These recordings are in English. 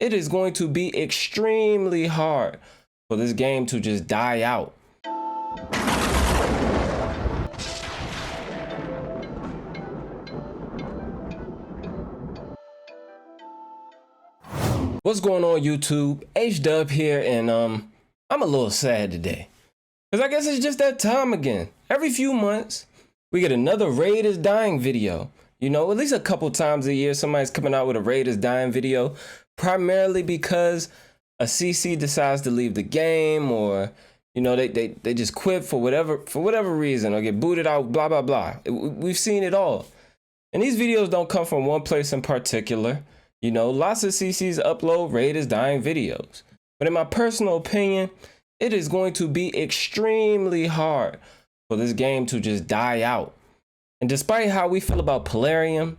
it is going to be extremely hard for this game to just die out. What's going on, YouTube? H-Dub here, and I'm a little sad today. Because I guess it's just that time again. Every few months, we get another Raid is Dying video. You know, at least a couple times a year, somebody's coming out with a Raid is Dying video. Primarily because a CC decides to leave the game, or, you know, they just quit for whatever reason, or get booted out, blah, blah, blah. We've seen it all. And these videos don't come from one place in particular. You know, lots of CCs upload Raid is Dying videos. But in my personal opinion, it is going to be extremely hard for this game to just die out. And despite how we feel about Plarium,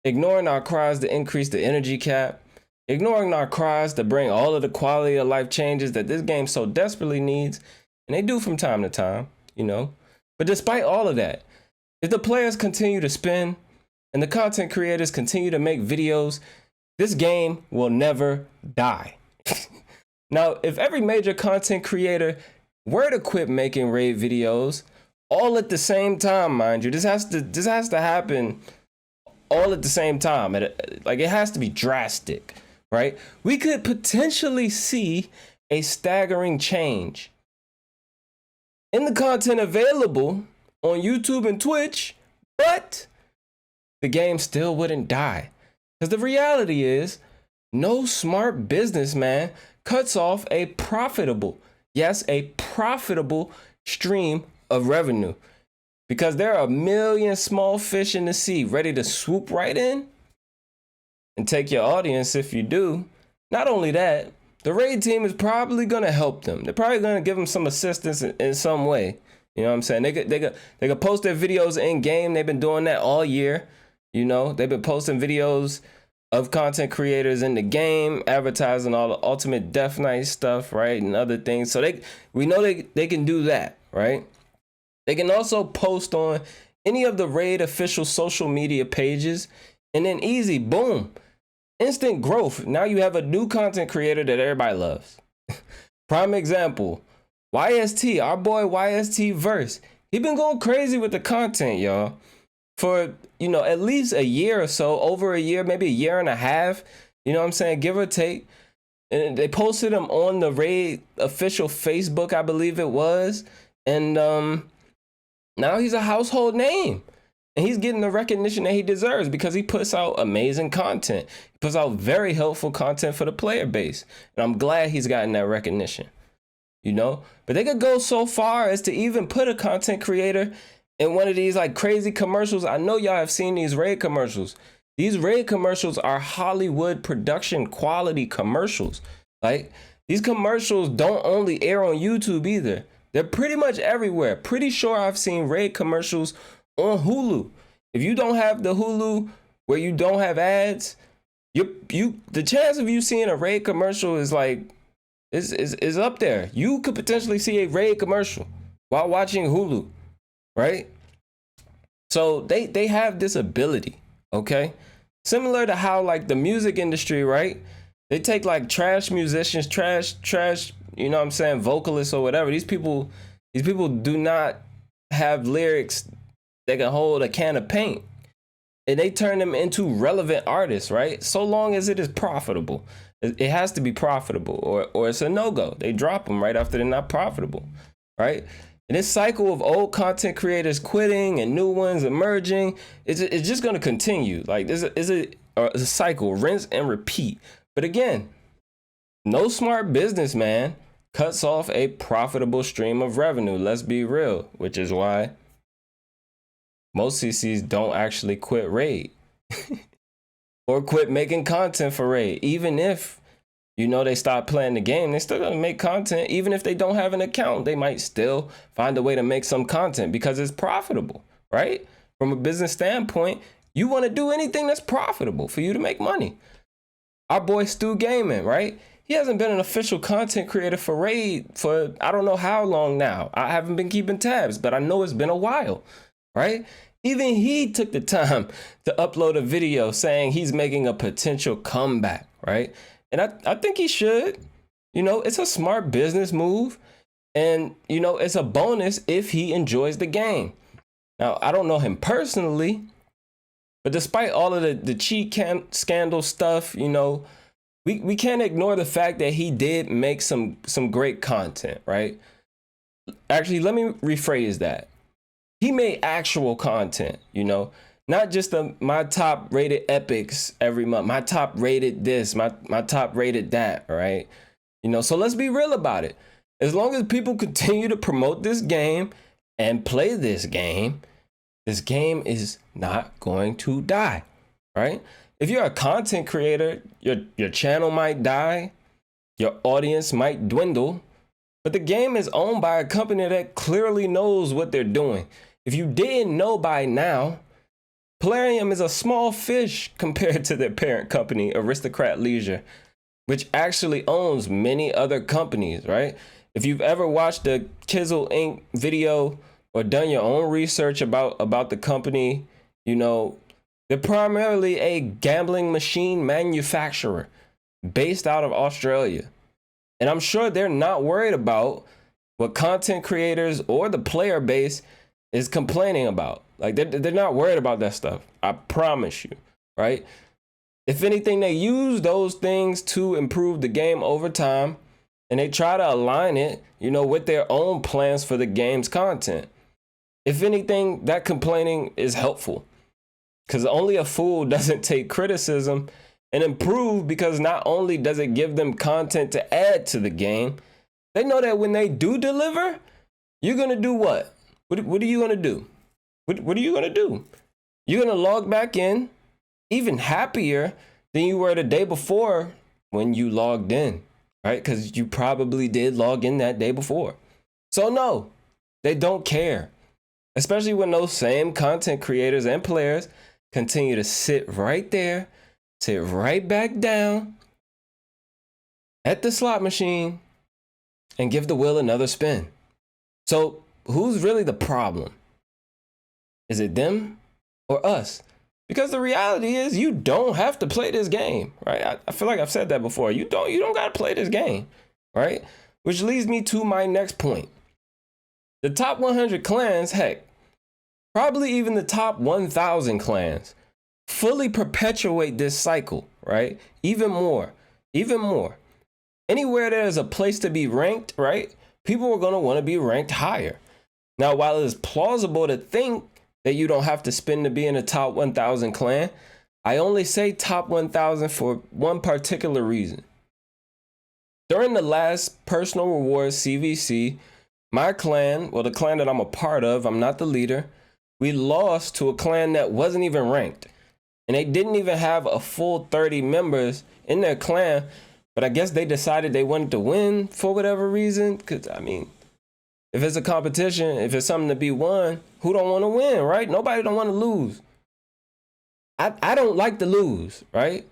ignoring our cries to increase the energy cap, ignoring our cries to bring all of the quality of life changes that this game so desperately needs, and they do from time to time, you know. But despite all of that, if the players continue to spin and the content creators continue to make videos, this game will never die. Now, if every major content creator were to quit making Raid videos all at the same time, mind you, this has to happen all at the same time. Like, it has to be drastic, right? We could potentially see a staggering change in the content available on YouTube and Twitch, but the game still wouldn't die. Because the reality is, no smart businessman cuts off a profitable, yes, a profitable stream of revenue. Because there are a million small fish in the sea ready to swoop right in and take your audience if you do. Not only that, the Raid team is probably going to help them. They're probably going to give them some assistance in some way. You know what I'm saying? They could post their videos in game. They've been doing that all year. You know, they've been posting videos of content creators in the game, advertising all the Ultimate Death Knight stuff, right, and other things. So we know they can do that, right? They can also post on any of the Raid official social media pages, and then easy, boom, instant growth. Now you have a new content creator that everybody loves. Prime example, YST, our boy YST Verse. He been going crazy with the content, y'all, for, you know, at least a year or so, over a year, maybe a year and a half, you know what I'm saying, give or take. And they posted him on the Raid official Facebook, I believe it was. And now he's a household name. And he's getting the recognition that he deserves because he puts out amazing content. He puts out very helpful content for the player base. And I'm glad he's gotten that recognition, you know. But they could go so far as to even put a content creator in one of these like crazy commercials. I know y'all have seen these Raid commercials. These Raid commercials are Hollywood production quality commercials. Like, these commercials don't only air on YouTube either. They're pretty much everywhere. Pretty sure I've seen Raid commercials on Hulu. If you don't have the Hulu where you don't have ads, the chance of you seeing a Raid commercial is like is up there. You could potentially see a Raid commercial while watching Hulu. Right? So they have this ability, okay? Similar to how like the music industry, right? They take like trash musicians, trash, you know what I'm saying, vocalists or whatever. These people do not have lyrics that can hold a can of paint. And they turn them into relevant artists, right? So long as it is profitable. It has to be profitable or it's a no-go. They drop them right after they're not profitable, right? And this cycle of old content creators quitting and new ones emerging, it's just going to continue. Like, this is a cycle, rinse and repeat. But again, no smart businessman cuts off a profitable stream of revenue. Let's be real, which is why most CCs don't actually quit Raid or quit making content for Raid. Even if, you know, they stop playing the game, they still gonna make content. Even if they don't have an account, they might still find a way to make some content because it's profitable, right? From a business standpoint, you want to do anything that's profitable for you to make money. Our boy Stu Gaming, right? He hasn't been an official content creator for Raid for I don't know how long now. I haven't been keeping tabs, but I know it's been a while, right? Even he took the time to upload a video saying he's making a potential comeback, right? And I think he should. You know, it's a smart business move. And, you know, it's a bonus if he enjoys the game. Now, I don't know him personally, but despite all of the cheat scandal stuff, you know, we can't ignore the fact that he did make some great content, right? Actually, let me rephrase that. He made actual content, you know, not just my top rated epics every month, my top rated this, my top rated that, right? You know, so let's be real about it. As long as people continue to promote this game and play this game is not going to die, right? If you're a content creator, your channel might die, your audience might dwindle, but the game is owned by a company that clearly knows what they're doing. If you didn't know by now, Plarium is a small fish compared to their parent company, Aristocrat Leisure, which actually owns many other companies, right? If you've ever watched the Kizzle Inc. video or done your own research about the company, you know, they're primarily a gambling machine manufacturer based out of Australia. And I'm sure they're not worried about what content creators or the player base is complaining about. Like they're not worried about that stuff. I promise you, right? If anything, they use those things to improve the game over time, and they try to align it, you know, with their own plans for the game's content. If anything, that complaining is helpful, because only a fool doesn't take criticism and improve, because not only does it give them content to add to the game, they know that when they do deliver, you're going to do what? What are you going to do? What are you going to do? You're going to log back in even happier than you were the day before when you logged in, right? Because you probably did log in that day before. So no, they don't care, especially when those same content creators and players continue to sit right there, sit right back down at the slot machine and give the wheel another spin. So who's really the problem? Is it them or us? Because the reality is you don't have to play this game, right? I feel like I've said that before. You don't got to play this game, right? Which leads me to my next point. The top 100 clans, heck, probably even the top 1,000 clans fully perpetuate this cycle, right? Even more. Anywhere there's a place to be ranked, right? People are going to want to be ranked higher. Now, while it's plausible to think that you don't have to spin to be in a top 1,000 clan, I only say top 1,000 for one particular reason. During the last personal rewards CVC, my clan, well, the clan that I'm a part of, I'm not the leader, we lost to a clan that wasn't even ranked. And they didn't even have a full 30 members in their clan, but I guess they decided they wanted to win for whatever reason. Because, I mean, if it's a competition, if it's something to be won, who don't want to win, right? Nobody don't want to lose. I don't like to lose, right?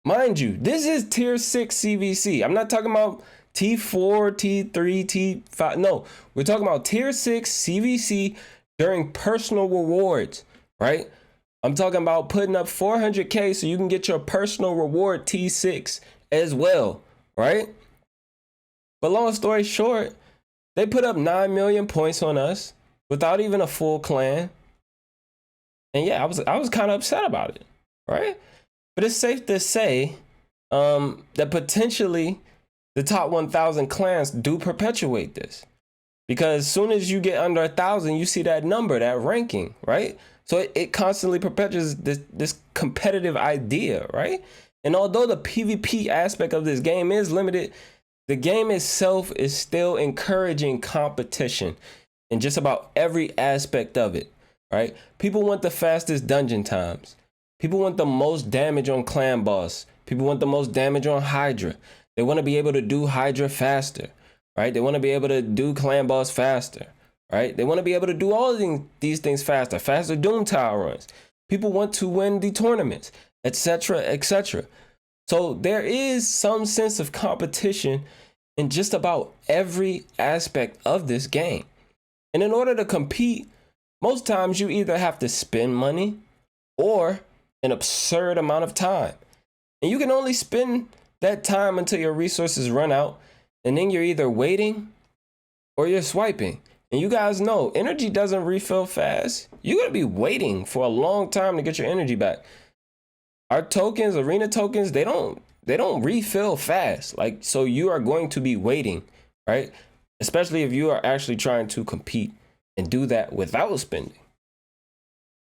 Mind you, this is tier 6 CVC. I'm not talking about T4, T3, T5. No, we're talking about tier 6 CVC during personal rewards, right? I'm talking about putting up 400K so you can get your personal reward T6 as well, right? But long story short, they put up 9 million points on us without even a full clan. And yeah, I was kind of upset about it, right? But it's safe to say that potentially the top 1,000 clans do perpetuate this. Because as soon as you get under 1,000, you see that number, that ranking, right? So it constantly perpetuates this competitive idea, right? And although the PvP aspect of this game is limited, the game itself is still encouraging competition in just about every aspect of it, right? People want the fastest dungeon times. People want the most damage on clan boss. People want the most damage on Hydra. They want to be able to do Hydra faster, right? They want to be able to do clan boss faster, right? They want to be able to do all of these things faster Doom Tower runs. People want to win the tournaments, etc., etc. So there is some sense of competition in just about every aspect of this game. And in order to compete, most times you either have to spend money or an absurd amount of time. And you can only spend that time until your resources run out, and then you're either waiting or you're swiping. And you guys know energy doesn't refill fast. You're going to be waiting for a long time to get your energy back. Our tokens, arena tokens, they don't refill fast. Like, so you are going to be waiting, right? Especially if you are actually trying to compete and do that without spending.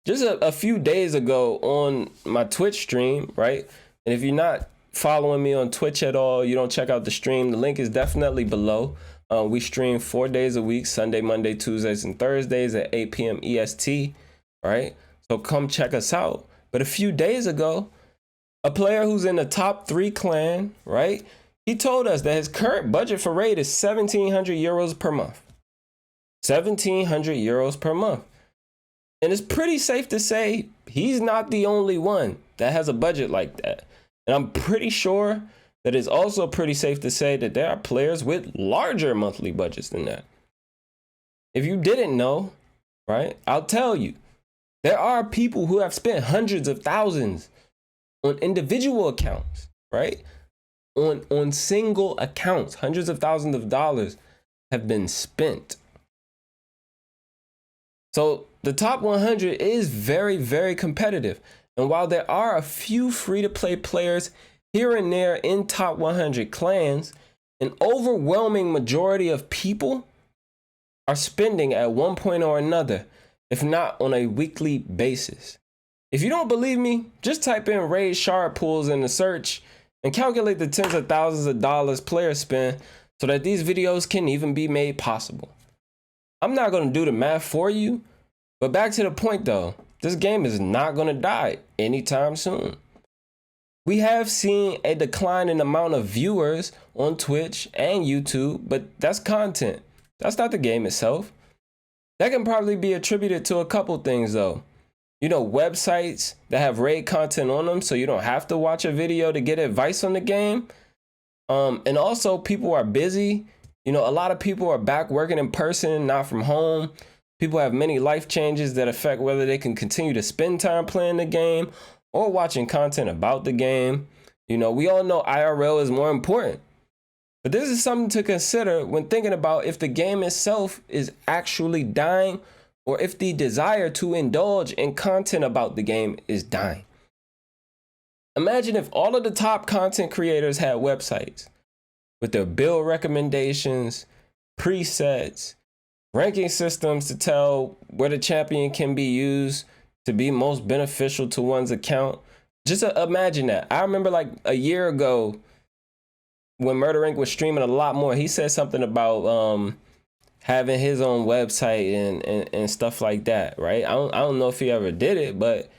Just a few days ago on my Twitch stream, right? And if you're not following me on Twitch at all, you don't check out the stream, the link is definitely below. We stream 4 days a week, Sunday, Monday, Tuesdays, and Thursdays at 8 p.m. EST, right? So come check us out. But a few days ago, a player who's in the top 3 clan, right? He told us that his current budget for raid is 1,700 euros per month. 1,700 euros per month. And it's pretty safe to say he's not the only one that has a budget like that. And I'm pretty sure that it's also pretty safe to say that there are players with larger monthly budgets than that. If you didn't know, right, I'll tell you, there are people who have spent hundreds of thousands on individual accounts, right? On single accounts, hundreds of thousands of dollars have been spent. So the top 100 is very, very competitive. And while there are a few free-to-play players here and there in top 100 clans, an overwhelming majority of people are spending at one point or another, if not on a weekly basis. If you don't believe me, just type in raid shard pools in the search and calculate the tens of thousands of dollars players spend so that these videos can even be made possible. I'm not going to do the math for you, but back to the point though, this game is not going to die anytime soon. We have seen a decline in the amount of viewers on Twitch and YouTube, but that's content. That's not the game itself. That can probably be attributed to a couple things though. You know, websites that have raid content on them, so you don't have to watch a video to get advice on the game. And also people are busy. You know, a lot of people are back working in person, not from home. People have many life changes that affect whether they can continue to spend time playing the game or watching content about the game. You know, we all know IRL is more important. But this is something to consider when thinking about if the game itself is actually dying or if the desire to indulge in content about the game is dying. Imagine if all of the top content creators had websites with their build recommendations, presets, ranking systems to tell where the champion can be used to be most beneficial to one's account. Just imagine that. I remember like a year ago when Murder Inc. was streaming a lot more, he said something about having his own website and stuff like that, right? I don't know if he ever did it, but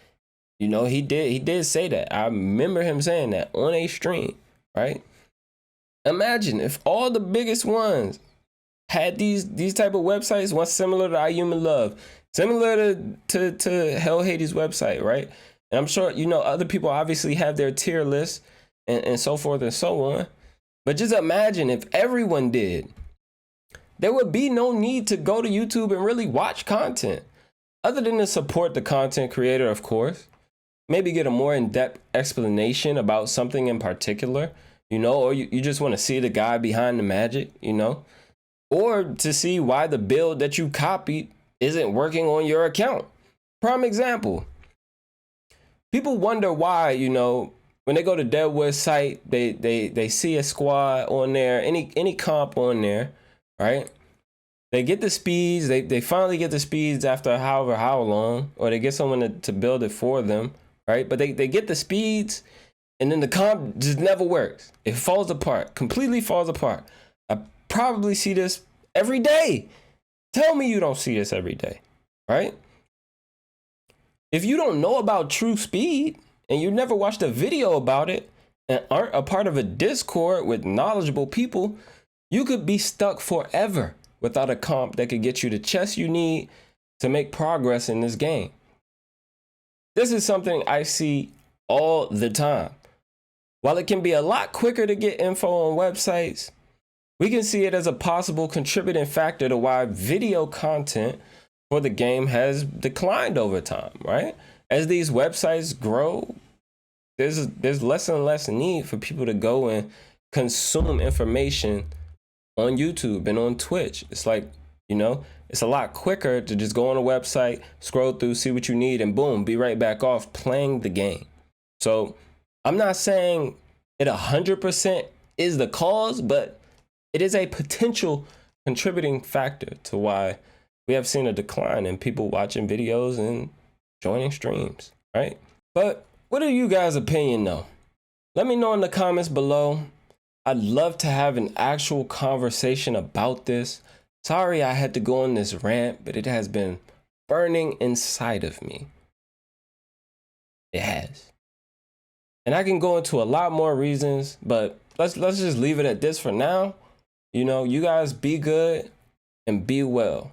you know, he did say that. I remember him saying that on a stream, right? Imagine if all the biggest ones had these type of websites, one similar to IHumanLove, similar to Hell Hades website, right? And I'm sure, you know, other people obviously have their tier lists and so forth and so on. But just imagine if everyone did, there would be no need to go to YouTube and really watch content other than to support the content creator, of course. Maybe get a more in-depth explanation about something in particular, you know, or you just want to see the guy behind the magic, you know, or to see why the build that you copied isn't working on your account. Prime example. People wonder why, you know, when they go to Deadwood's site, they see a squad on there, any comp on there, right? They get the speeds, they finally get the speeds after however how long, or they get someone to build it for them, right? But they get the speeds, and then the comp just never works. It falls apart, completely falls apart. I probably see this every day. Tell me you don't see this every day, right? If you don't know about true speed and you never watched a video about it and aren't a part of a Discord with knowledgeable people, you could be stuck forever without a comp that could get you the chests you need to make progress in this game. This is something I see all the time. While it can be a lot quicker to get info on websites, we can see it as a possible contributing factor to why video content for the game has declined over time, right? As these websites grow, there's less and less need for people to go and consume information on YouTube and on Twitch. It's like, it's a lot quicker to just go on a website, scroll through, see what you need, and boom, be right back off playing the game. So I'm not saying it 100% is the cause, but it is a potential contributing factor to why we have seen a decline in people watching videos and joining streams, right? But what are you guys' opinion though? Let me know in the comments below. I'd love to have an actual conversation about this. Sorry I had to go on this rant, but it has been burning inside of me. It has. And I can go into a lot more reasons, but let's just leave it at this for now. You guys be good and be well.